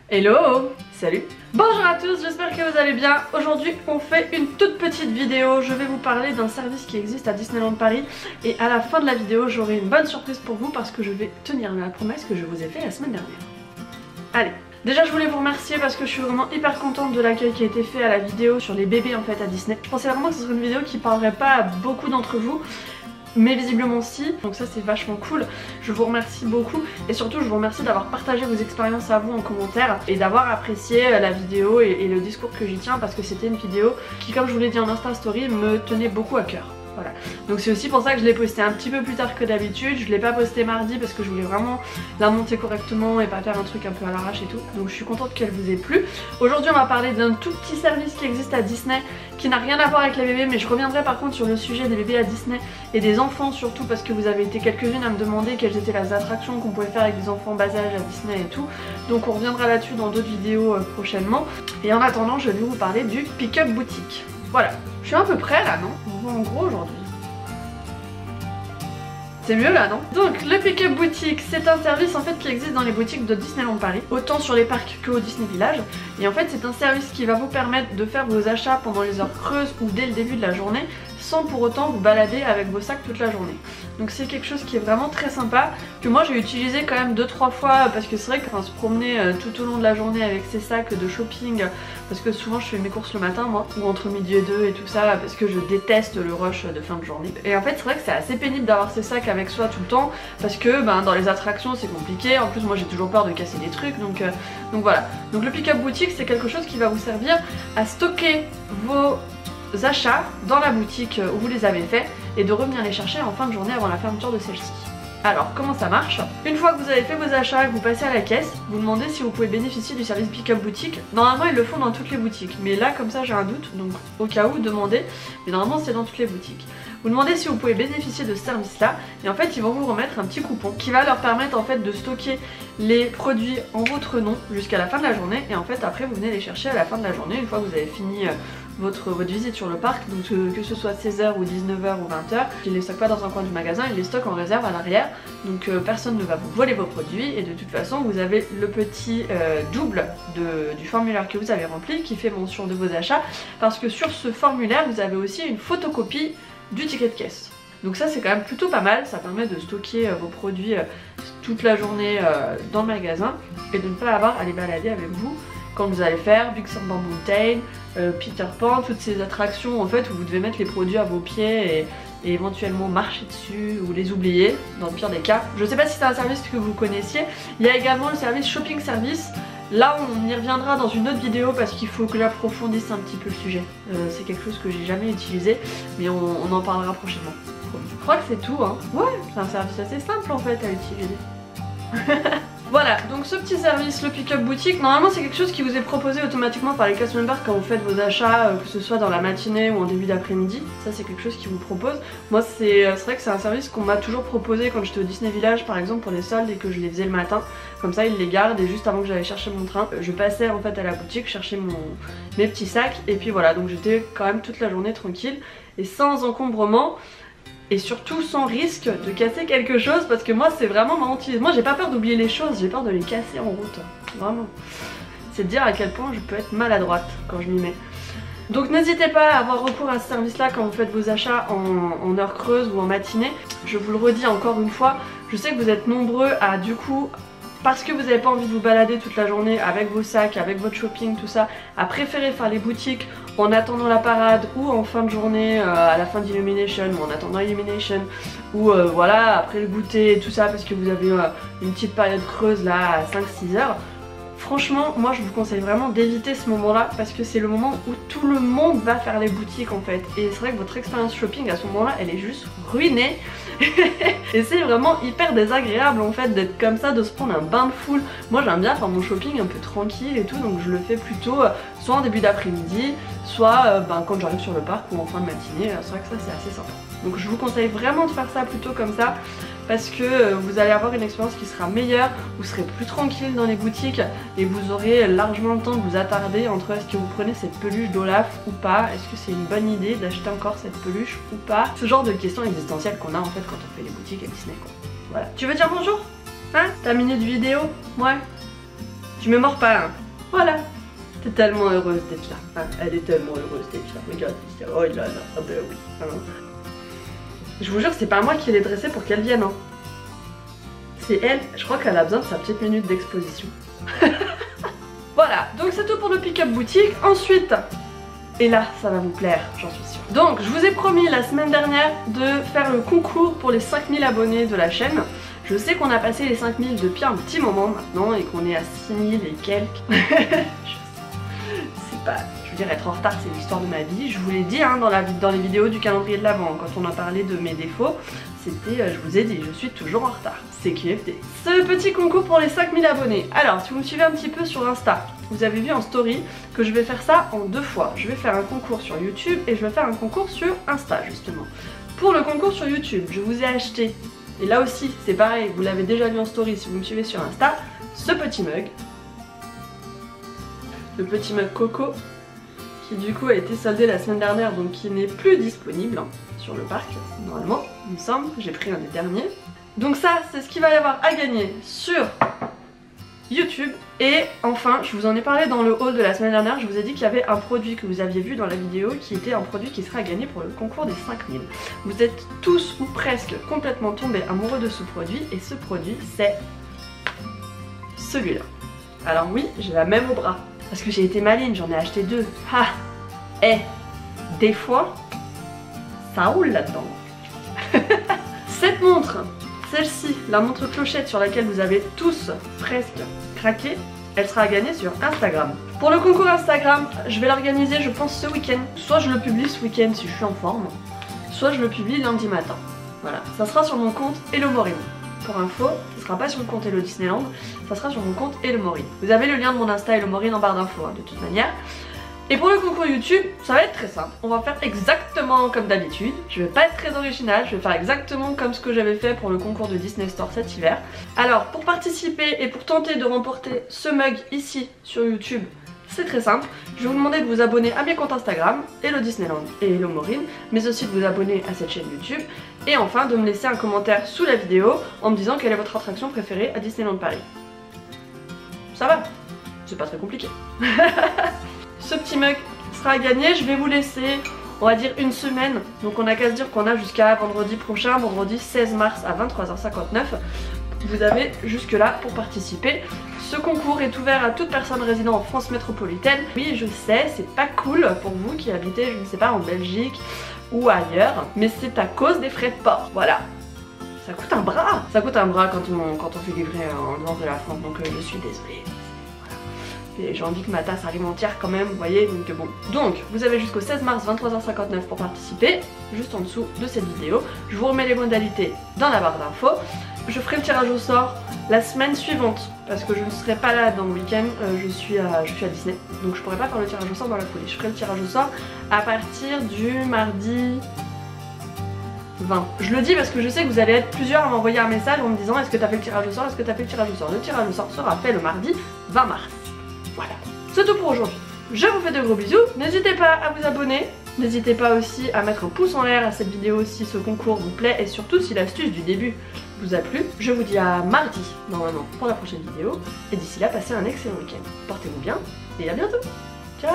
Hello! Salut! Bonjour à tous, j'espère que vous allez bien. Aujourd'hui on fait une toute petite vidéo. Je vais vous parler d'un service qui existe à Disneyland Paris. Et à la fin de la vidéo j'aurai une bonne surprise pour vous parce que je vais tenir la promesse que je vous ai fait la semaine dernière. Allez! Déjà je voulais vous remercier parce que je suis vraiment hyper contente de l'accueil qui a été fait à la vidéo sur les bébés en fait à Disney. Je pensais vraiment que ce serait une vidéo qui parlerait pas à beaucoup d'entre vous, mais visiblement si, donc ça c'est vachement cool. Je vous remercie beaucoup et surtout je vous remercie d'avoir partagé vos expériences à vous en commentaire et d'avoir apprécié la vidéo et le discours que j'y tiens, parce que c'était une vidéo qui, comme je vous l'ai dit en Insta Story, me tenait beaucoup à cœur. Voilà. Donc c'est aussi pour ça que je l'ai posté un petit peu plus tard que d'habitude. Je l'ai pas posté mardi parce que je voulais vraiment la monter correctement et pas faire un truc un peu à l'arrache et tout. Donc je suis contente qu'elle vous ait plu. Aujourd'hui on va parler d'un tout petit service qui existe à Disney qui n'a rien à voir avec les bébés, mais je reviendrai par contre sur le sujet des bébés à Disney et des enfants surtout, parce que vous avez été quelques-unes à me demander quelles étaient les attractions qu'on pouvait faire avec des enfants bas âge à Disney et tout. Donc on reviendra là-dessus dans d'autres vidéos prochainement. Et en attendant je vais vous parler du Pick-up Boutique. Voilà, je suis à peu près là, non? On voit en gros aujourd'hui. C'est mieux là, non? Donc le Pick-up Boutique, c'est un service en fait qui existe dans les boutiques de Disneyland Paris, autant sur les parcs que au Disney Village. Et en fait c'est un service qui va vous permettre de faire vos achats pendant les heures creuses ou dès le début de la journée, sans pour autant vous balader avec vos sacs toute la journée. Donc c'est quelque chose qui est vraiment très sympa, que moi j'ai utilisé quand même 2-3 fois, parce que c'est vrai que se promener tout au long de la journée avec ses sacs de shopping, parce que souvent je fais mes courses le matin moi, ou entre midi et 2 et tout ça, parce que je déteste le rush de fin de journée. Et en fait c'est vrai que c'est assez pénible d'avoir ses sacs avec soi tout le temps, parce que dans les attractions c'est compliqué, en plus moi j'ai toujours peur de casser des trucs, donc voilà. Donc le Pick-up Boutique c'est quelque chose qui va vous servir à stocker vos achats dans la boutique où vous les avez faits et de revenir les chercher en fin de journée avant la fermeture de celle-ci. Alors comment ça marche? Une fois que vous avez fait vos achats et que vous passez à la caisse, vous demandez si vous pouvez bénéficier du service Pick-up Boutique. Normalement ils le font dans toutes les boutiques, mais là comme ça j'ai un doute, donc au cas où demandez, mais normalement c'est dans toutes les boutiques. Vous demandez si vous pouvez bénéficier de ce service là et en fait ils vont vous remettre un petit coupon qui va leur permettre en fait de stocker les produits en votre nom jusqu'à la fin de la journée, et en fait après vous venez les chercher à la fin de la journée une fois que vous avez fini votre visite sur le parc, donc que ce soit 16h ou 19h ou 20h, ils les stockent pas dans un coin du magasin, ils les stockent en réserve à l'arrière, donc personne ne va vous voler vos produits, et de toute façon vous avez le petit double du formulaire que vous avez rempli qui fait mention de vos achats, parce que sur ce formulaire vous avez aussi une photocopie du ticket de caisse. Donc ça c'est quand même plutôt pas mal, ça permet de stocker vos produits toute la journée dans le magasin et de ne pas avoir à les balader avec vous quand vous allez faire Big Thunder Mountain, Peter Pan, toutes ces attractions en fait où vous devez mettre les produits à vos pieds et éventuellement marcher dessus ou les oublier dans le pire des cas. Je sais pas si c'est un service que vous connaissiez. Il y a également le service Shopping Service. Là on y reviendra dans une autre vidéo parce qu'il faut que j'approfondisse un petit peu le sujet. C'est quelque chose que j'ai jamais utilisé, mais on en parlera prochainement. Je crois que c'est tout hein. Ouais, c'est un service assez simple en fait à utiliser. Voilà, donc ce petit service, le Pick-up Boutique, normalement c'est quelque chose qui vous est proposé automatiquement par les cast members quand vous faites vos achats, que ce soit dans la matinée ou en début d'après-midi. Ça c'est quelque chose qui vous propose. Moi c'est vrai que c'est un service qu'on m'a toujours proposé quand j'étais au Disney Village par exemple pour les soldes et que je les faisais le matin. Comme ça ils les gardent et juste avant que j'allais chercher mon train, je passais en fait à la boutique chercher mes petits sacs, et puis voilà, donc j'étais quand même toute la journée tranquille et sans encombrement. Et surtout sans risque de casser quelque chose, parce que moi c'est vraiment ma hantise. Moi j'ai pas peur d'oublier les choses, j'ai peur de les casser en route. Vraiment. C'est dire à quel point je peux être maladroite quand je m'y mets. Donc n'hésitez pas à avoir recours à ce service là quand vous faites vos achats en heure creuse ou en matinée. Je vous le redis encore une fois, je sais que vous êtes nombreux à du coup, parce que vous n'avez pas envie de vous balader toute la journée avec vos sacs, avec votre shopping, tout ça, à préférer faire les boutiques en attendant la parade ou en fin de journée à la fin d'Illumination ou en attendant Illumination, ou voilà après le goûter et tout ça, parce que vous avez une petite période creuse là à 5-6 heures. Franchement, moi je vous conseille vraiment d'éviter ce moment-là, parce que c'est le moment où tout le monde va faire les boutiques en fait. Et c'est vrai que votre expérience shopping à ce moment-là, elle est juste ruinée. Et c'est vraiment hyper désagréable en fait d'être comme ça, de se prendre un bain de foule. Moi j'aime bien faire mon shopping un peu tranquille et tout, donc je le fais plutôt soit en début d'après-midi, soit quand j'arrive sur le parc ou en fin de matinée. C'est vrai que ça c'est assez sympa. Donc je vous conseille vraiment de faire ça plutôt comme ça, parce que vous allez avoir une expérience qui sera meilleure, vous serez plus tranquille dans les boutiques et vous aurez largement le temps de vous attarder entre est-ce que vous prenez cette peluche d'Olaf ou pas, est-ce que c'est une bonne idée d'acheter encore cette peluche ou pas, ce genre de questions existentielles qu'on a en fait quand on fait les boutiques à Disney quoi. Voilà. Tu veux dire bonjour? Hein? Ta minute vidéo? Ouais. Tu me mords pas, hein. Voilà. T'es tellement heureuse d'être là. Hein. Elle est tellement heureuse d'être là. Regarde, oh là là, ah ben oui. Hein. Je vous jure, c'est pas moi qui l'ai dressée pour qu'elle vienne. Hein. C'est elle. Je crois qu'elle a besoin de sa petite minute d'exposition. Voilà, donc c'est tout pour le pick-up boutique. Ensuite, et là, ça va vous plaire, j'en suis sûre. Donc, je vous ai promis la semaine dernière de faire le concours pour les 5000 abonnés de la chaîne. Je sais qu'on a passé les 5000 depuis un petit moment maintenant et qu'on est à 6000 et quelques. C'est pas... Je veux dire, être en retard, c'est l'histoire de ma vie. Je vous l'ai dit hein, dans les vidéos du calendrier de l'Avent, quand on a parlé de mes défauts, c'était, je vous ai dit, je suis toujours en retard. C'est QFD. Ce petit concours pour les 5000 abonnés. Alors, si vous me suivez un petit peu sur Insta, vous avez vu en story que je vais faire ça en 2 fois. Je vais faire un concours sur YouTube et je vais faire un concours sur Insta, justement. Pour le concours sur YouTube, je vous ai acheté, et là aussi, c'est pareil, vous l'avez déjà vu en story si vous me suivez sur Insta, ce petit mug. Le petit mug Coco, qui du coup a été soldé la semaine dernière, donc qui n'est plus disponible hein, sur le parc, normalement, il me semble, j'ai pris un des derniers. Donc ça, c'est ce qu'il va y avoir à gagner sur YouTube. Et enfin, je vous en ai parlé dans le haul de la semaine dernière, je vous ai dit qu'il y avait un produit que vous aviez vu dans la vidéo qui était un produit qui sera à gagner pour le concours des 5000. Vous êtes tous ou presque complètement tombés amoureux de ce produit et ce produit c'est celui-là. Alors oui, j'ai la même au bras parce que j'ai été maligne, j'en ai acheté 2. Ah, et des fois, ça roule là-dedans. Cette montre, celle-ci, la montre clochette sur laquelle vous avez tous presque craqué, elle sera à gagner sur Instagram. Pour le concours Instagram, je vais l'organiser je pense ce week-end. Soit je le publie ce week-end si je suis en forme, soit je le publie lundi matin. Voilà, ça sera sur mon compte Hello Maureen. Pour info, ça sera pas sur le compte Hello Disneyland, ça sera sur mon compte Hello Maureen. Vous avez le lien de mon Insta Hello Maureen en barre d'infos hein, de toute manière. Et pour le concours YouTube, ça va être très simple. On va faire exactement comme d'habitude. Je vais pas être très originale, je vais faire exactement comme ce que j'avais fait pour le concours de Disney Store cet hiver. Alors, pour participer et pour tenter de remporter ce mug ici sur YouTube, c'est très simple. Je vais vous demander de vous abonner à mes comptes Instagram, Hello Disneyland et Hello Maureen, mais aussi de vous abonner à cette chaîne YouTube. Et enfin, de me laisser un commentaire sous la vidéo en me disant quelle est votre attraction préférée à Disneyland Paris. Ça va? C'est pas très compliqué. Ce petit mug sera à gagner, je vais vous laisser, on va dire une semaine. Donc on a qu'à se dire qu'on a jusqu'à vendredi prochain, vendredi 16 mars à 23h59. Vous avez jusque là pour participer. Ce concours est ouvert à toute personne résidant en France métropolitaine. Oui, je sais, c'est pas cool pour vous qui habitez, je ne sais pas, en Belgique ou ailleurs, mais c'est à cause des frais de port. Voilà. Ça coûte un bras. Ça coûte un bras quand on fait livrer en dehors de la France, donc je suis désolée. Et j'ai envie que ma tasse arrive entière quand même, vous voyez, donc bon. Donc, vous avez jusqu'au 16 mars 23h59 pour participer, juste en dessous de cette vidéo. Je vous remets les modalités dans la barre d'infos. Je ferai le tirage au sort la semaine suivante, parce que je ne serai pas là dans le week-end, je suis à Disney, donc je pourrai pas faire le tirage au sort dans la foulée. Je ferai le tirage au sort à partir du mardi 20. Je le dis parce que je sais que vous allez être plusieurs à m'envoyer un message en me disant est-ce que t'as fait le tirage au sort, est-ce que t'as fait le tirage au sort. Le tirage au sort sera fait le mardi 20 mars. Voilà, c'est tout pour aujourd'hui. Je vous fais de gros bisous, n'hésitez pas à vous abonner, n'hésitez pas aussi à mettre un pouce en l'air à cette vidéo si ce concours vous plaît et surtout si l'astuce du début vous a plu. Je vous dis à mardi normalement pour la prochaine vidéo et d'ici là passez un excellent week-end. Portez-vous bien et à bientôt. Ciao.